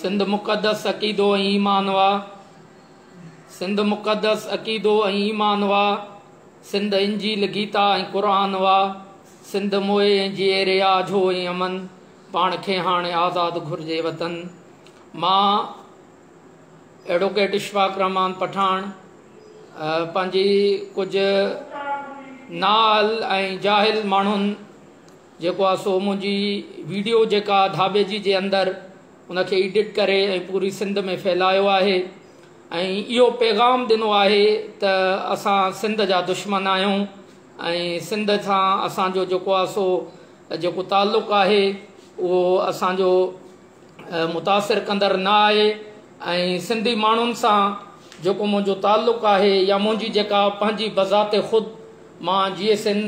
सिंध मुक़द्दस अक़ीदो ऐं ईमान वा। सिंध मुक़द्दस अक़ीदो ऐं ईमान वा। सिंध इंजील गीता ऐं क़ुरान वा। सिंध मोए ऐं जीअरे आझो ऐं अमन। पाण खे हाणे आज़ाद घुर्जे वतन। मां एडवोकेट इशफाक रहमान पठान पंहिंजी कुझु नाल ऐं जाहिल माण्हुनि जेको आहे सो मुंहिंजी वीडियो जेका धाबे जी जे अंदरि उनखे एडिट करे ऐं पूरी सिंध में फैलायो आहे ऐं इहो पैगाम ॾिनो आहे त असां सिंध जा दुश्मन आहियूं ऐं सिंध सां असांजो जेको आहे सो जेको ताल्लुक़ु आहे उहो असांजो मुतासिर कंदड़ न आहे ऐं सिंधी माण्हुनि सां जेको मुंहिंजो ताल्लुक़ु आहे या मुंहिंजी जेका पंहिंजी बज़ाते ख़ुदि मां GSN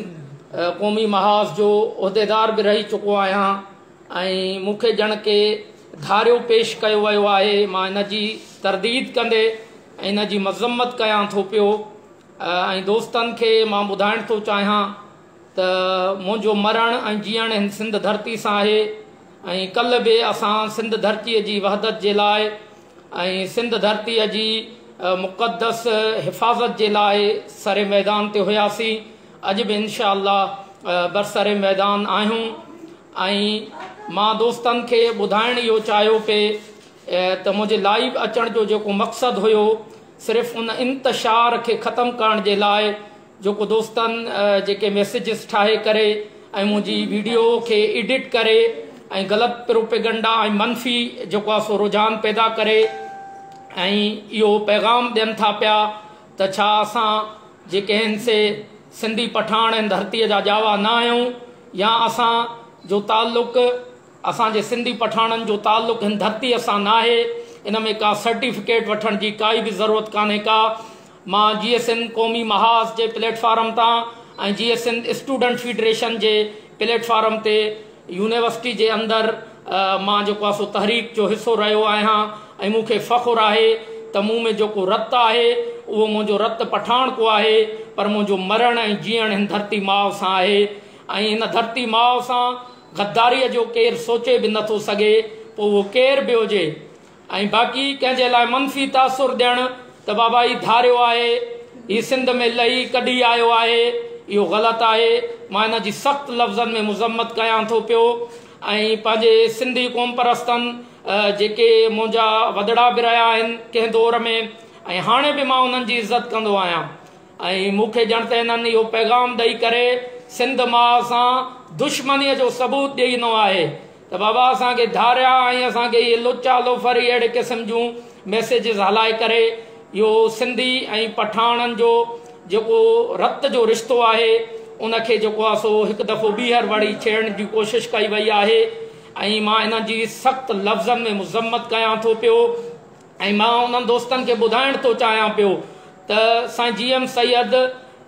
क़ौमी महाज़ जो उहिदेदार बि रही चुको आहियां ऐं मूंखे ॼण के धारियो पेश कयो वियो आहे। मां इन जी तरदीद कंदे ऐं इन जी मज़म्मत कयां थो पियो ऐं दोस्तनि खे मां ॿुधाइण थो चाहियां त मुंहिंजो मरण ऐं जीअण हिन सिंध धरती सां आहे ऐं कल्ह बि असां सिंध धरतीअ जी वहदत जे लाइ ऐं सिंध धरतीअ जी मुक़द्दस हिफ़ाज़त जे लाइ सरे मैदान ते हुयासीं। अॼु बि इंशाअल्लाह बरसरे मैदान आहियूं ऐं मां दोस्तनि खे ॿुधाइण इहो चाहियो पिए त मुंहिंजे लाइव अचण जो जेको मक़सदु हुयो सिर्फ़ु उन इंतशार खे ख़तमु करण जे लाइ जेको दोस्तनि जेके मैसेजिस ठाहे करे ऐं मुंहिंजी वीडियो खे एडिट करे ऐं ग़लति प्रोपेगंडा ऐं मनफ़ी जेको आहे सो रुझान पैदा करे ऐं इहो पैगाम ॾियनि था पिया त छा असां जेके आहिनि से सिंधी पठान ऐं धरतीअ जा ॼावा न आहियूं या असां जो ताल्लुक़ु असांजे सिंधी पठाननि जो ताल्लुक़ु हिन धरतीअ सां न आहे। इन में का सर्टिफिकेट वठण जी काई बि ज़रूरत कान्हे का। मां GSN क़ौमी महाज़ जे प्लेटफॉर्म तां ऐं GSN स्टूडेंट फेडरेशन जे प्लेटफॉर्म ते यूनिवर्सिटी जे अंदरि मां जेको आहे सो तहरीक जो हिसो रहियो आहियां ऐं मूंखे फ़ख़ुरु आहे त मूं में जेको रतु आहे उहो मुंहिंजो रतु पठान को आहे पर मुंहिंजो मरण ऐं जीअण हिन धरती माउ सां आहे ऐं हिन धरती माउ सां गद्दारीअ जो केरु सोचे बि नथो सघे पोइ उहो केर बि हुजे। ऐं बाक़ी कंहिंजे लाइ मनफ़ी तासुर ॾियणु त बाबा ही धारियो आहे ही सिंध में लही कढी आयो आहे इहो ग़लति आहे। मां हिन जी सख़्तु लफ़्ज़नि में मुज़म्मत कयां थो पियो ऐं पंहिंजे सिंधी क़ौम परस्तनि जेके मुंहिंजा वॾड़ा बि रहिया आहिनि कंहिं दौर में ऐं हाणे बि मां उन्हनि जी इज़त कंदो आहियां ऐं मूंखे ॼण त हिननि इहो पैगाम ॾेई करे सिंध मां सां दुश्मनीअ जो सबूत ॾेई ॾिनो आहे त बाबा असांखे धारिया ऐं असांखे इहे लुचा लोफरी अहिड़े क़िस्म जूं मैसेजिस हलाए करे इहो सिंधी ऐं पठाननि जो जेको रत जो रिश्तो आहे उनखे जेको आहे सो हिकु दफ़ो ॿीहर वरी छेड़ण जी कोशिशि कई वई आहे ऐं मां इन जी सख़्तु लफ़्ज़नि में मुज़म्मत कयां थो पियो ऐं मां उन्हनि दोस्तनि खे ॿुधाइण थो चाहियां पियो त साईं GM सैयद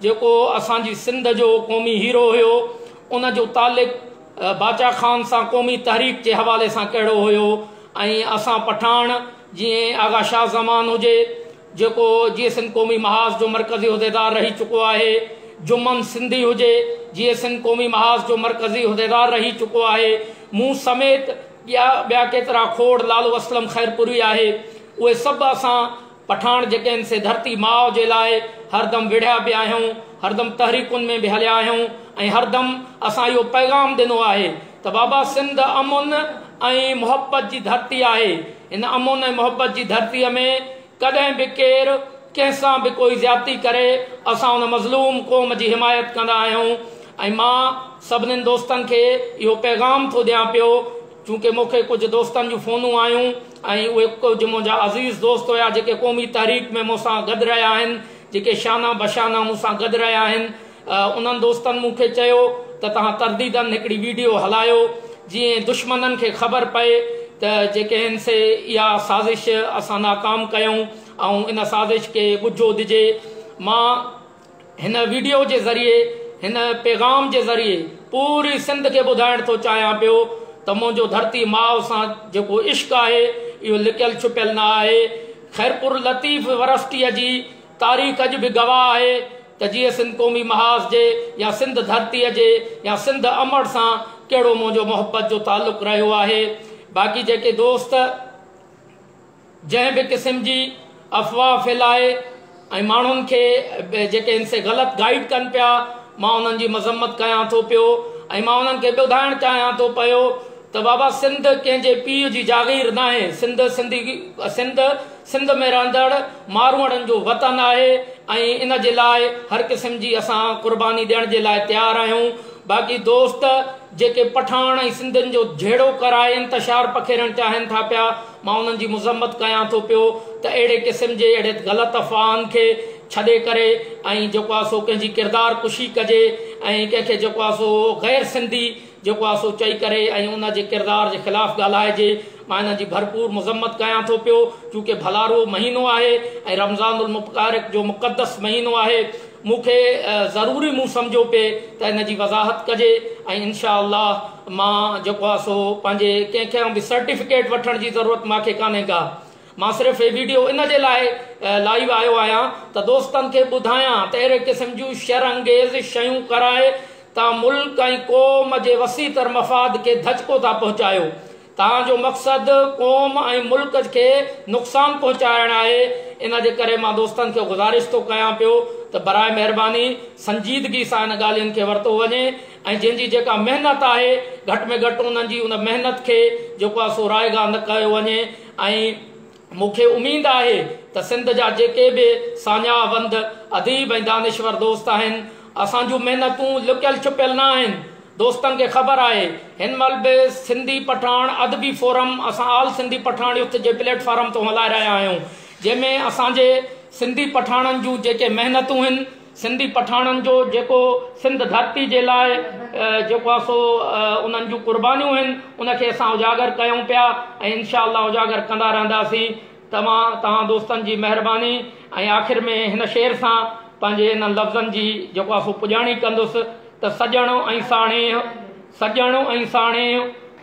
जेको असांजी सिंध जो क़ौमी हीरो हुयो उनजो तालिक़ु बाचा ख़ान सां क़ौमी तहरीक जे हवाले सां कहिड़ो हुयो ऐं असां पठान जीअं आगा शाह ज़मान हुजे जेको GSN क़ौमी महाज़ जो मरकज़ी उहिदेदार रही चुको आहे, जुम्मन सिंधी हुजे GSN क़ौमी महाज़ जो मरकज़ी उहिदेदार रही चुको आहे, मूं समेत ॿिया केतिरा खोड़ लालू असलम ख़ैरपुरी आहे उहे सभु असां पठान जेके आहिनि से धरती माउ जे लाइ हरदम विढ़िया बि आहियूं हरदम तहरीकुनि में बि हलिया आहियूं ऐं हरदम असां इहो पैगाम ॾिनो आहे त बाबा सिंध अमुन ऐं मुहबत जी धरती आहे। इन अमुन ऐं मुहबत जी धरतीअ में कॾहिं बि केरु कंहिंसां बि कोई ज़्यादती करे असां उन मज़लूम क़ौम जी हिमायत कंदा आहियूं ऐं मां सभिनीनि दोस्तनि खे इहो पैगाम थो ॾियां पियो चूंकि मूंखे कुझु दोस्तनि जूं फ़ोनूं आयूं ऐं उहे कुझु मुंहिंजा अज़ीज़ दोस्त हुया जेके क़ौमी तहरीक में मूंसां गॾु रहिया आहिनि जेके शाना बशाना मूंसां गॾु रहिया आहिनि उन्हनि दोस्तनि मूंखे चयो त तव्हां तरदीदनि हिकिड़ी वीडियो हलायो जीअं दुश्मननि खे ख़बर पए त जेके आहिनि से इहा साज़िश असां नाकाम कयूं ऐं इन साज़िश खे ॿुझो ॾिजे। मां हिन वीडियो जे ज़रिए हिन पैगाम जे ज़रिए पूरी सिंध खे ॿुधाइण थो चाहियां पियो त मुंहिंजो धरती माउ सां जेको इश्क़ आहे इहो लिकियल छुपियल न आहे। ख़ैरपुर लतीफ़ वरस्टीअ जी तारीख़ अॼु बि गवाह आहे त GSN क़ौमी महाज़ जे या सिंध धरतीअ जे या सिंध अमड़ सां कहिड़ो मुंहिंजो मोहब्बत जो ताल्लुक़ रहियो आहे। बाक़ी जेके दोस्त जंहिं बि क़िस्म जी अफ़वाह फैलाए ऐं माण्हुनि खे जेके इनसे ग़लति गाइड कनि पिया, मां उन्हनि जी मज़म्मत कयां थो पियो ऐं मां उन्हनि खे ॿुधाइणु चाहियां थो पियो त बाबा सिंध कंहिंजे पीउ जी जागीर न आहे। सिंध में रहंदड़ मारवाड़नि जो वतन आहे ऐं इन जे लाइ हर क़िस्म जी असां क़ुर्बानी ॾियण जे लाइ तयारु आहियूं। बाक़ी दोस्त जेके पठान ऐं सिंधियुनि जो जहिड़ो कराए इंतशार पखेड़णु चाहिनि था पिया, मां उन्हनि जी मज़म्मत कयां थो पियो त अहिड़े क़िस्म जे अहिड़े ग़लति अफ़वाहनि खे छॾे करे ऐं जेको आहे सो कंहिंजी किरदार कुशी कजे ऐं कंहिंखे जेको आहे सो ग़ैर सिंधी जेको आहे सो चई करे ऐं उन जे किरदार जे ख़िलाफ़ु ॻाल्हाइजे। मां हिन जी भरपूर मज़म्मत कयां थो पियो चूंकि भलारो महीनो आहे ऐं रमज़ानुल मुबारक जो मुक़दस महीनो आहे। मूंखे ज़रूरी मूं सम्झो पिए त हिन जी वज़ाहत कजे ऐं इनशा अल्लाह मां जेको आहे सो पंहिंजे कंहिंखे बि सर्टिफिकेट वठण जी ज़रूरत मूंखे कान्हे का। मां सिर्फ़ु हीअ वीडियो इन जे लाइ लाइव आयो आहियां त दोस्तनि खे ॿुधायां त अहिड़े क़िस्म जूं शरअंगेज़ शयूं कराए तव्हां मुल्क ऐं क़ौम जे वसीतर मफ़ाद खे धचको था पहुचायो। तव्हांजो मक़सदु क़ौम ऐं मुल्क खे नुक़सानु पहुचाइणु आहे। इन जे करे मां दोस्तनि खे गुज़ारिश थो कयां पियो त बराए महिरबानी संजीदगी सां इन ॻाल्हियुनि खे वरितो वञे ऐं जंहिंजी जेका महिनत आहे घटि में घटि उन्हनि जी उन महिनत खे जेको आहे सो रायगा न कयो वञे। ऐं मूंखे उमेद आहे त सिंध जा जेके बि सान्यावंद अदीब ऐं दानिश्वर दोस्त आहिनि, असांजूं महिनतूं लुकियल छुपियल न आहिनि। दोस्तनि खे ख़बर आहे हिन महिल बि सिंधी पठान अदबी फोरम असां ऑल सिंधी पठान युथ जे प्लेटफॉर्म तो हलाए रहिया आहियूं, जंहिंमें असांजे सिंधी पठाननि जूं जेके महिनतूं आहिनि, सिंधी पठाननि जो जेको सिंध धरती जे लाइ जेको आहे सो उन्हनि जूं कुर्बानियूं आहिनि उनखे असां उजागर कयूं पिया ऐं इनशा अल्लाह उजागर कंदा रहंदासीं। तव्हां दोस्तनि जी महिरबानी। ऐं आख़िर में हिन शेर सां पंहिंजे हिन लफ़्ज़नि जी जेको आहे सो पुॼाणी कंदुसि त सॼणो ऐं साणे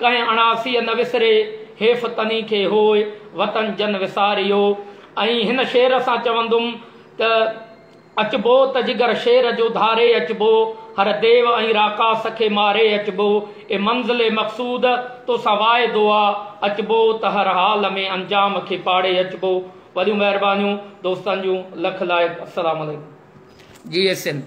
कंहिं अणासीअ न विसरे हेफ़ तनी खे होए वतन जन विसारियो। ऐं हिन शेर सां चवंदुमि त अचबो त जिगर शेर जो धारे अचबो, हर देव ऐं राकास खे मारे अचबो, ए मंज़िल मक़सूद तोसां वाइदो आहे, अचबो त हर हाल में अंजाम खे पाड़े अचबो। वॾियूं महिरबानियूं दोस्तनि जूं लख लाइ। अस्सलाम वालेकुम। G S N.